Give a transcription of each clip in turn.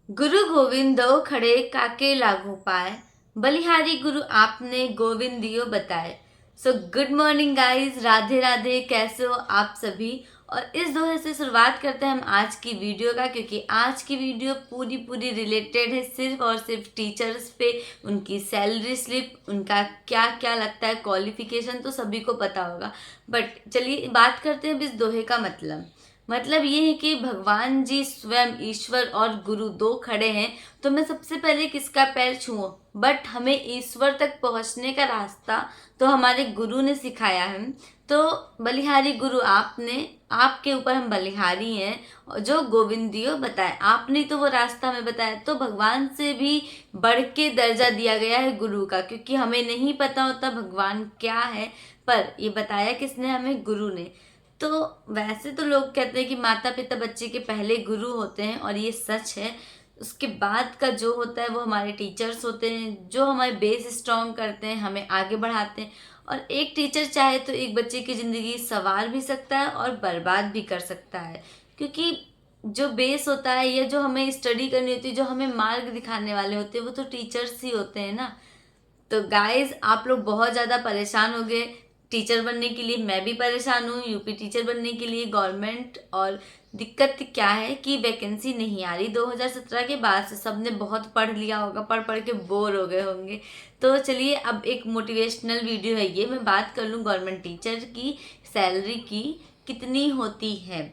गुरु गोविंदो खड़े काके लागू पाए, बलिहारी गुरु आपने गोविंद दियो बताए। So good morning guys, Radhe Radhe. कैसे हो आप सभी। और इस दोहे से शुरुआत करते हैं हम आज की वीडियो का, क्योंकि आज की वीडियो पूरी पूरी रिलेटेड है सिर्फ और सिर्फ टीचर्स पे। उनकी सैलरी स्लिप, उनका क्या क्या लगता है, क्वालिफिकेशन तो सभी को पता होगा। बट चलिए बात करते हैं अब इस दोहे का मतलब ये है कि भगवान जी स्वयं ईश्वर और गुरु दो खड़े हैं, तो मैं सबसे पहले किसका पैर छूऊं। बट हमें ईश्वर तक पहुंचने का रास्ता तो हमारे गुरु ने सिखाया है। तो बलिहारी गुरु आपने, आपके ऊपर हम बलिहारी हैं, और जो गोविंदियो बताए आपने तो वो रास्ता हमें बताया। तो भगवान से भी बढ़ के दर्जा दिया गया है गुरु का, क्योंकि हमें नहीं पता होता भगवान क्या है, पर ये बताया किसने हमें, गुरु ने। तो वैसे तो लोग कहते हैं कि माता पिता बच्चे के पहले गुरु होते हैं, और ये सच है। उसके बाद का जो होता है वो हमारे टीचर्स होते हैं, जो हमारे बेस स्ट्रॉन्ग करते हैं, हमें आगे बढ़ाते हैं। और एक टीचर चाहे तो एक बच्चे की ज़िंदगी संवार भी सकता है और बर्बाद भी कर सकता है, क्योंकि जो बेस होता है या जो हमें स्टडी करनी होती है, जो हमें मार्ग दिखाने वाले होते हैं, वो तो टीचर्स ही होते हैं ना। तो गाइज आप लोग बहुत ज़्यादा परेशान हो गए टीचर बनने के लिए, मैं भी परेशान हूँ यूपी टीचर बनने के लिए गवर्नमेंट। और दिक्कत क्या है कि वैकेंसी नहीं आ रही। 2017 के बाद से सबने बहुत पढ़ लिया होगा, पढ़ पढ़ के बोर हो गए होंगे। तो चलिए अब एक मोटिवेशनल वीडियो है ये, मैं बात कर लूँ गवर्नमेंट टीचर की सैलरी की कितनी होती है।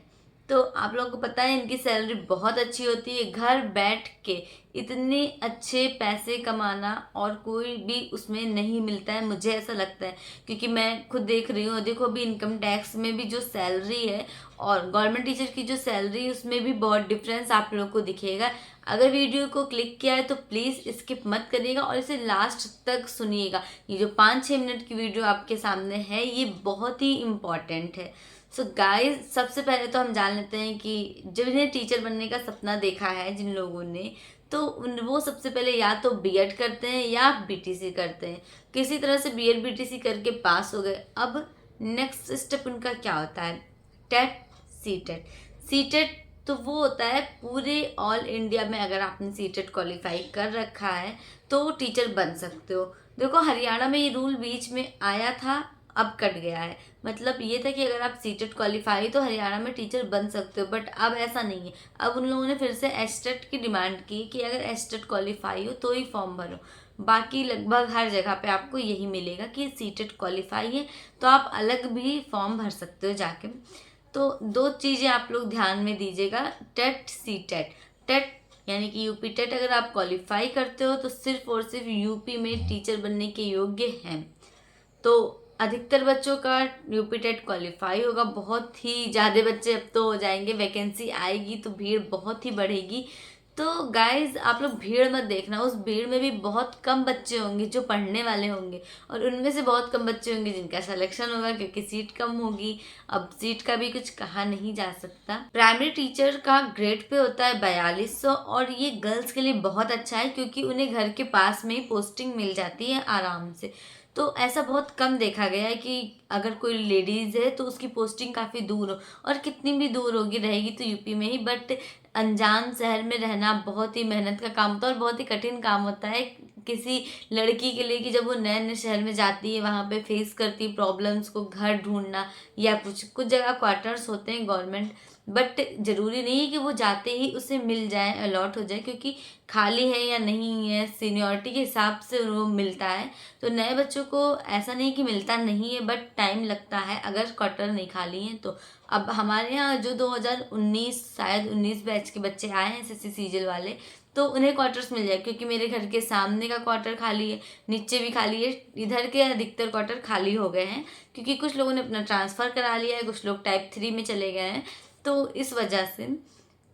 तो आप लोगों को पता है इनकी सैलरी बहुत अच्छी होती है। घर बैठ के इतने अच्छे पैसे कमाना और कोई भी उसमें नहीं मिलता है, मुझे ऐसा लगता है, क्योंकि मैं खुद देख रही हूँ। देखो अभी इनकम टैक्स में भी जो सैलरी है और गवर्नमेंट टीचर की जो सैलरी है उसमें भी बहुत डिफरेंस आप लोगों को दिखेगा। अगर वीडियो को क्लिक किया है तो प्लीज़ स्किप मत करिएगा और इसे लास्ट तक सुनिएगा। ये जो 5-6 मिनट की वीडियो आपके सामने है ये बहुत ही इम्पॉर्टेंट है। सो गाइस सबसे पहले तो हम जान लेते हैं कि जिन्हें टीचर बनने का सपना देखा है जिन लोगों ने, तो वो सबसे पहले या तो बीएड करते हैं या बीटीसी करते हैं। किसी तरह से बीएड बीटीसी करके पास हो गए। अब नेक्स्ट स्टेप उनका क्या होता है, टेट, सीटेट। सीटेट तो वो होता है पूरे ऑल इंडिया में अगर आपने सीटेट क्वालिफाई कर रखा है तो टीचर बन सकते हो। देखो हरियाणा में ये रूल बीच में आया था, अब कट गया है। मतलब ये था कि अगर आप सीटेट क्वालिफाई तो हरियाणा में टीचर बन सकते हो, बट अब ऐसा नहीं है। अब उन लोगों ने फिर से एस्टेट की डिमांड की कि अगर एस्टेट क्वालिफाई हो तो ही फॉर्म भरो। बाकी लगभग हर जगह पे आपको यही मिलेगा कि सीटेट क्वालिफाई है तो आप अलग भी फॉर्म भर सकते हो जाके। तो दो चीज़ें आप लोग ध्यान में दीजिएगा, टेट सीटेट। टेट यानी कि यूपी टेट अगर आप क्वालिफाई करते हो तो सिर्फ और सिर्फ यूपी में टीचर बनने के योग्य हैं। तो अधिकतर बच्चों का यूपी टेट क्वालिफाई होगा, बहुत ही ज़्यादा बच्चे अब तो हो जाएंगे, वैकेंसी आएगी तो भीड़ बहुत ही बढ़ेगी। तो गाइज आप लोग भीड़ मत देखना, उस भीड़ में भी बहुत कम बच्चे होंगे जो पढ़ने वाले होंगे, और उनमें से बहुत कम बच्चे होंगे जिनका सिलेक्शन होगा, क्योंकि सीट कम होगी। अब सीट का भी कुछ कहा नहीं जा सकता। प्राइमरी टीचर का ग्रेड पे होता है 4200, और ये गर्ल्स के लिए बहुत अच्छा है क्योंकि उन्हें घर के पास में ही पोस्टिंग मिल जाती है आराम से। तो ऐसा बहुत कम देखा गया है कि अगर कोई लेडीज़ है तो उसकी पोस्टिंग काफ़ी दूर हो, और कितनी भी दूर होगी रहेगी तो यूपी में ही। बट अनजान शहर में रहना बहुत ही मेहनत का काम होता है और बहुत ही कठिन काम होता है किसी लड़की के लिए, कि जब वो नए नए शहर में जाती है वहाँ पे फेस करती है प्रॉब्लम्स को, घर ढूंढना, या कुछ कुछ जगह क्वार्टर्स होते हैं गवर्नमेंट, बट ज़रूरी नहीं है कि वो जाते ही उसे मिल जाए, अलॉट हो जाए, क्योंकि खाली है या नहीं है सीनियरिटी के हिसाब से वो मिलता है। तो नए बच्चों को ऐसा नहीं कि मिलता नहीं है, बट टाइम लगता है अगर क्वार्टर नहीं खाली हैं तो। अब हमारे यहाँ जो 2019 शायद 19 बैच के बच्चे आए हैं एसएससी सीजल वाले, तो उन्हें क्वार्टर्स मिल जाए, क्योंकि मेरे घर के सामने का क्वार्टर खाली है, नीचे भी खाली है, इधर के अधिकतर क्वार्टर खाली हो गए हैं, क्योंकि कुछ लोगों ने अपना ट्रांसफ़र करा लिया है, कुछ लोग टाइप 3 में चले गए हैं, तो इस वजह से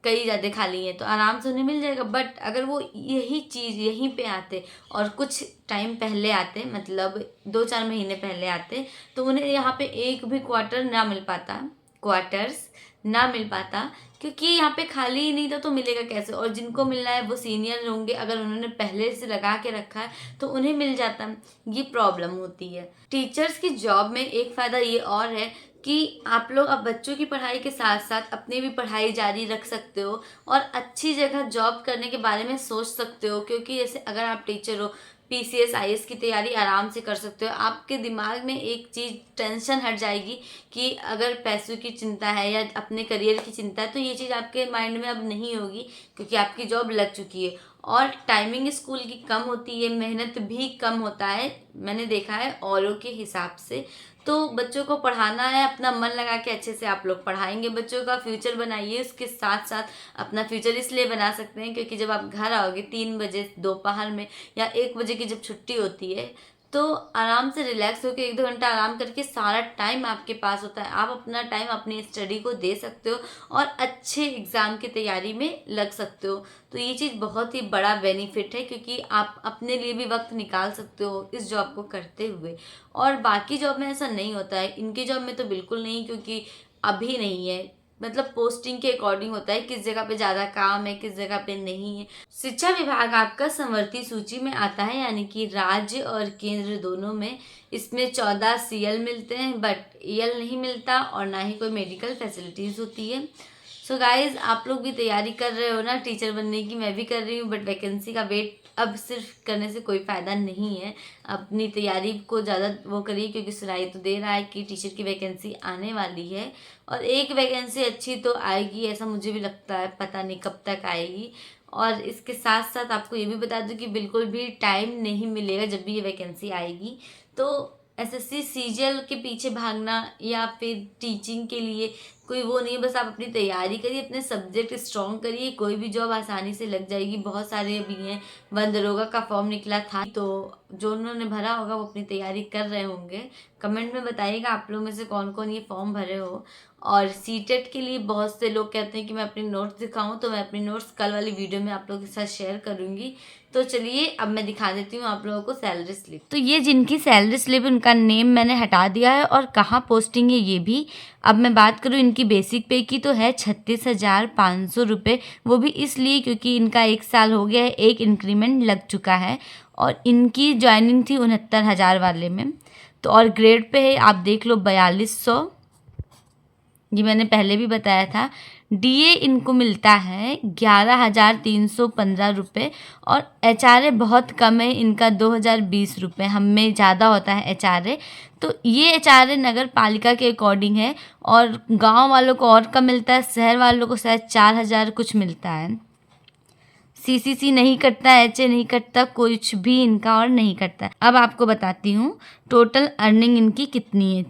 कई ज़्यादा खाली हैं, तो आराम से उन्हें मिल जाएगा। बट अगर वो यही चीज़ यहीं पे आते और कुछ टाइम पहले आते, मतलब 2-4 महीने पहले आते, तो उन्हें यहाँ पे एक भी क्वार्टर ना मिल पाता, क्वार्टर्स ना मिल पाता, क्योंकि यहाँ पे खाली ही नहीं था तो मिलेगा कैसे। और जिनको मिलना है वो सीनियर होंगे, अगर उन्होंने पहले से लगा के रखा है तो उन्हें मिल जाता, ये प्रॉब्लम होती है। टीचर्स की जॉब में एक फ़ायदा ये और है कि आप लोग अब बच्चों की पढ़ाई के साथ साथ अपनी भी पढ़ाई जारी रख सकते हो और अच्छी जगह जॉब करने के बारे में सोच सकते हो। क्योंकि जैसे अगर आप टीचर हो, पीसीएस आईएएस की तैयारी आराम से कर सकते हो। आपके दिमाग में एक चीज़ टेंशन हट जाएगी कि अगर पैसों की चिंता है या अपने करियर की चिंता है, तो ये चीज़ आपके माइंड में अब नहीं होगी क्योंकि आपकी जॉब लग चुकी है। और टाइमिंग स्कूल की कम होती है, मेहनत भी कम होता है, मैंने देखा है औरों के हिसाब से। तो बच्चों को पढ़ाना है, अपना मन लगा के अच्छे से आप लोग पढ़ाएंगे, बच्चों का फ्यूचर बनाइए। उसके साथ साथ अपना फ्यूचर इसलिए बना सकते हैं क्योंकि जब आप घर आओगे 3 बजे दोपहर में या 1 बजे की जब छुट्टी होती है, तो आराम से रिलैक्स होकर 1-2 घंटा आराम करके सारा टाइम आपके पास होता है। आप अपना टाइम अपनी स्टडी को दे सकते हो और अच्छे एग्ज़ाम की तैयारी में लग सकते हो। तो ये चीज़ बहुत ही बड़ा बेनिफिट है क्योंकि आप अपने लिए भी वक्त निकाल सकते हो इस जॉब को करते हुए। और बाकी जॉब में ऐसा नहीं होता है, इनकी जॉब में तो बिल्कुल नहीं, क्योंकि अभी नहीं है। मतलब पोस्टिंग के अकॉर्डिंग होता है, किस जगह पे ज़्यादा काम है, किस जगह पे नहीं है। शिक्षा विभाग आपका संवर्ती सूची में आता है, यानी कि राज्य और केंद्र दोनों में। इसमें 14 सीएल मिलते हैं बट ईएल नहीं मिलता और ना ही कोई मेडिकल फैसिलिटीज़ होती है। सो गाइज, आप लोग भी तैयारी कर रहे हो ना टीचर बनने की, मैं भी कर रही हूँ, बट वैकेंसी का वेट अब सिर्फ करने से कोई फ़ायदा नहीं है। अपनी तैयारी को ज़्यादा वो करिए क्योंकि सुनाई तो दे रहा है कि टीचर की वैकेंसी आने वाली है और एक वैकेंसी अच्छी तो आएगी, ऐसा मुझे भी लगता है, पता नहीं कब तक आएगी। और इसके साथ साथ आपको ये भी बता दूं कि बिल्कुल भी टाइम नहीं मिलेगा जब भी ये वैकेंसी आएगी। तो एसएससी सीजीएल के पीछे भागना या फिर टीचिंग के लिए कोई वो नहीं है, बस आप अपनी तैयारी करिए, अपने सब्जेक्ट स्ट्रॉन्ग करिए, कोई भी जॉब आसानी से लग जाएगी। बहुत सारे अभी हैं, वन दरोगा का फॉर्म निकला था, तो जो उन्होंने भरा होगा वो अपनी तैयारी कर रहे होंगे। कमेंट में बताइएगा आप लोग में से कौन कौन ये फॉर्म भरे हो। और सीटेट के लिए बहुत से लोग कहते हैं कि मैं अपनी नोट्स दिखाऊं, तो मैं अपनी नोट्स कल वाली वीडियो में आप लोगों के साथ शेयर करूंगी। तो चलिए अब मैं दिखा देती हूँ आप लोगों को सैलरी स्लिप। तो ये जिनकी सैलरी स्लिप, उनका नेम मैंने हटा दिया है और कहाँ पोस्टिंग है ये भी। अब मैं बात करूँ इनकी बेसिक पे की, तो है 36,500 रुपये। वो भी इसलिए क्योंकि इनका 1 साल हो गया है, एक इंक्रीमेंट लग चुका है और इनकी ज्वाइनिंग थी 69,000 वाले में। तो और ग्रेड पे है, आप देख लो 4200, ये मैंने पहले भी बताया था। डीए इनको मिलता है 11,315 रुपये और एचआरए बहुत कम है इनका, 2,020 रुपये। हम में ज़्यादा होता है एचआरए। तो ये एचआरए नगर पालिका के अकॉर्डिंग है और गांव वालों को और कम मिलता है, शहर वालों को शायद 4,000 कुछ मिलता है। सीसीसी नहीं कटता, एचए नहीं कटता, कुछ भी इनका और नहीं कटता। अब आपको बताती हूँ टोटल अर्निंग इनकी कितनी है।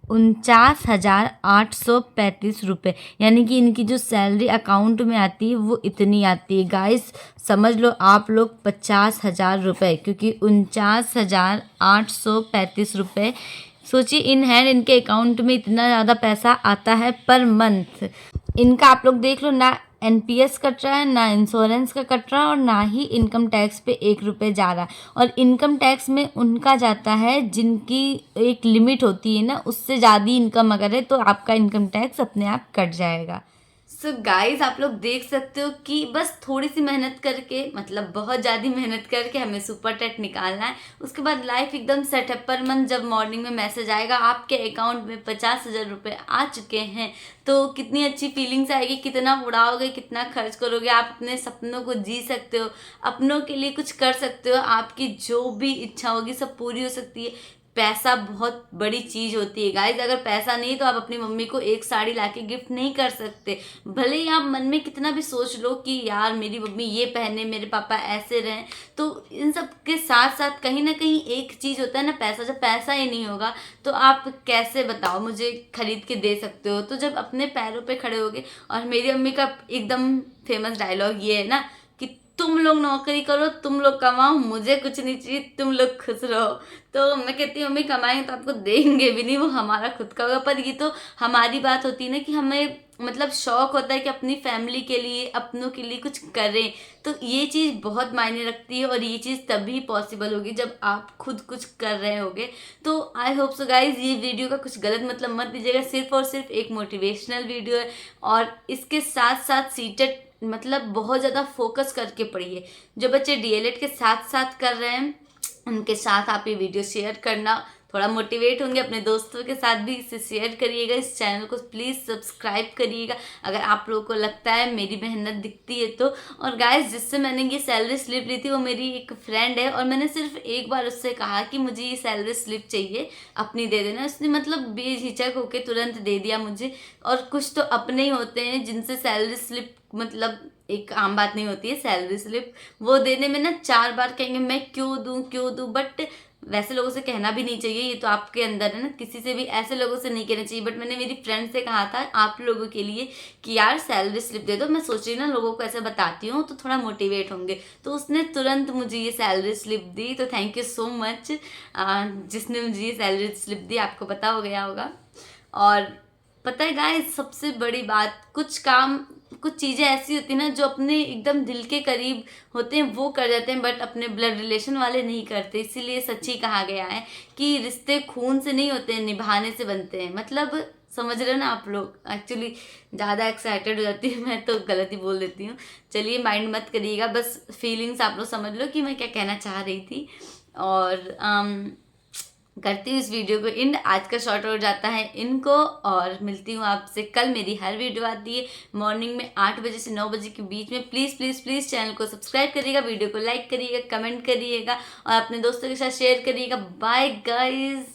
49,835 रुपये, यानी कि इनकी जो सैलरी अकाउंट में आती है वो इतनी आती है। गाइस समझ लो आप लोग 50,000 रुपये, क्योंकि 49,835 रुपये। सोचिए इन हैंड इनके अकाउंट में इतना ज़्यादा पैसा आता है पर मंथ। इनका आप लोग देख लो, ना एनपीएस कट रहा है, ना इंश्योरेंस का कट रहा है और ना ही इनकम टैक्स पे 1 रुपये जा रहा है। और इनकम टैक्स में उनका जाता है जिनकी एक लिमिट होती है ना, उससे ज़्यादा इनकम अगर है तो आपका इनकम टैक्स अपने आप कट जाएगा। सो गाइज, आप लोग देख सकते हो कि बस थोड़ी सी मेहनत करके, मतलब बहुत ज़्यादा मेहनत करके हमें सुपर टेट निकालना है। उसके बाद लाइफ एकदम सेट है। पर मंथ जब मॉर्निंग में मैसेज आएगा आपके अकाउंट में 50,000 रुपये आ चुके हैं, तो कितनी अच्छी फीलिंग्स आएगी। कितना उड़ाओगे, कितना खर्च करोगे, आप अपने सपनों को जी सकते हो, अपनों के लिए कुछ कर सकते हो, आपकी जो भी इच्छा होगी सब पूरी हो सकती है। पैसा बहुत बड़ी चीज़ होती है गाइज। अगर पैसा नहीं तो आप अपनी मम्मी को एक साड़ी लाके गिफ्ट नहीं कर सकते। भले ही आप मन में कितना भी सोच लो कि यार मेरी मम्मी ये पहने, मेरे पापा ऐसे रहें, तो इन सब के साथ साथ कहीं ना कहीं एक चीज़ होता है ना, पैसा। जब पैसा ही नहीं होगा तो आप कैसे, बताओ, मुझे खरीद के दे सकते हो। तो जब अपने पैरों पे खड़े होगे, और मेरी मम्मी का एकदम फेमस डायलॉग ये है ना कि तुम लोग नौकरी करो, तुम लोग कमाओ, मुझे कुछ नहीं चाहिए, तुम लोग खुश रहो। तो मैं कहती हूँ मम्मी कमाएंगे तो आपको देंगे भी नहीं, वो हमारा खुद का होगा। पर ये तो हमारी बात होती है ना कि हमें मतलब शौक होता है कि अपनी फैमिली के लिए, अपनों के लिए कुछ करें। तो ये चीज़ बहुत मायने रखती है और ये चीज़ तभी पॉसिबल होगी जब आप खुद कुछ कर रहे होगे। तो आई होप सो गाइज, ये वीडियो का कुछ गलत मतलब मत दीजिएगा, सिर्फ और सिर्फ एक मोटिवेशनल वीडियो है। और इसके साथ साथ सीटेट मतलब बहुत ज़्यादा फोकस करके पढ़िए। जो बच्चे डीएलएड के साथ साथ कर रहे हैं उनके साथ आप ये वीडियो शेयर करना, थोड़ा मोटिवेट होंगे, अपने दोस्तों के साथ भी इसे शेयर करिएगा, इस चैनल को प्लीज़ सब्सक्राइब करिएगा अगर आप लोगों को लगता है मेरी मेहनत दिखती है तो। और गाइस, जिससे मैंने ये सैलरी स्लिप ली थी वो मेरी एक फ्रेंड है, और मैंने सिर्फ एक बार उससे कहा कि मुझे ये सैलरी स्लिप चाहिए, अपनी दे देना। उसने मतलब बेझिझक होके तुरंत दे दिया मुझे। और कुछ तो अपने ही होते हैं जिनसे सैलरी स्लिप मतलब एक आम बात नहीं होती है सैलरी स्लिप, वो देने में ना 4 बार कहेंगे मैं क्यों दूं, बट वैसे लोगों से कहना भी नहीं चाहिए, ये तो आपके अंदर है ना, किसी से भी ऐसे लोगों से नहीं कहना चाहिए। बट मैंने मेरी फ्रेंड से कहा था आप लोगों के लिए कि यार सैलरी स्लिप दे दो, मैं सोच रही ना लोगों को ऐसे बताती हूँ तो थोड़ा मोटिवेट होंगे, तो उसने तुरंत मुझे ये सैलरी स्लिप दी। तो थैंक यू सो मच जिसने मुझे ये सैलरी स्लिप दी, आपको पता हो गया होगा। और पता है गाइस, सबसे बड़ी बात, कुछ चीज़ें ऐसी होती हैं ना जो अपने एकदम दिल के करीब होते हैं वो कर जाते हैं, बट अपने ब्लड रिलेशन वाले नहीं करते। इसीलिए सच्ची कहा गया है कि रिश्ते खून से नहीं होते हैं, निभाने से बनते हैं। मतलब समझ रहे हो ना आप लोग। एक्चुअली ज़्यादा एक्साइटेड हो जाती हूँ मैं तो गलत ही बोल देती हूँ। चलिए माइंड मत करिएगा, बस फीलिंग्स आप लोग समझ लो कि मैं क्या कहना चाह रही थी। और करती हूँ इस वीडियो को एंड। आज का शॉर्ट हो जाता है इनको, और मिलती हूँ आपसे कल। मेरी हर वीडियो आती है मॉर्निंग में 8 बजे से 9 बजे के बीच में। प्लीज़ प्लीज़ प्लीज़ चैनल को सब्सक्राइब करिएगा, वीडियो को लाइक करिएगा, कमेंट करिएगा और अपने दोस्तों के साथ शेयर करिएगा। Bye guys.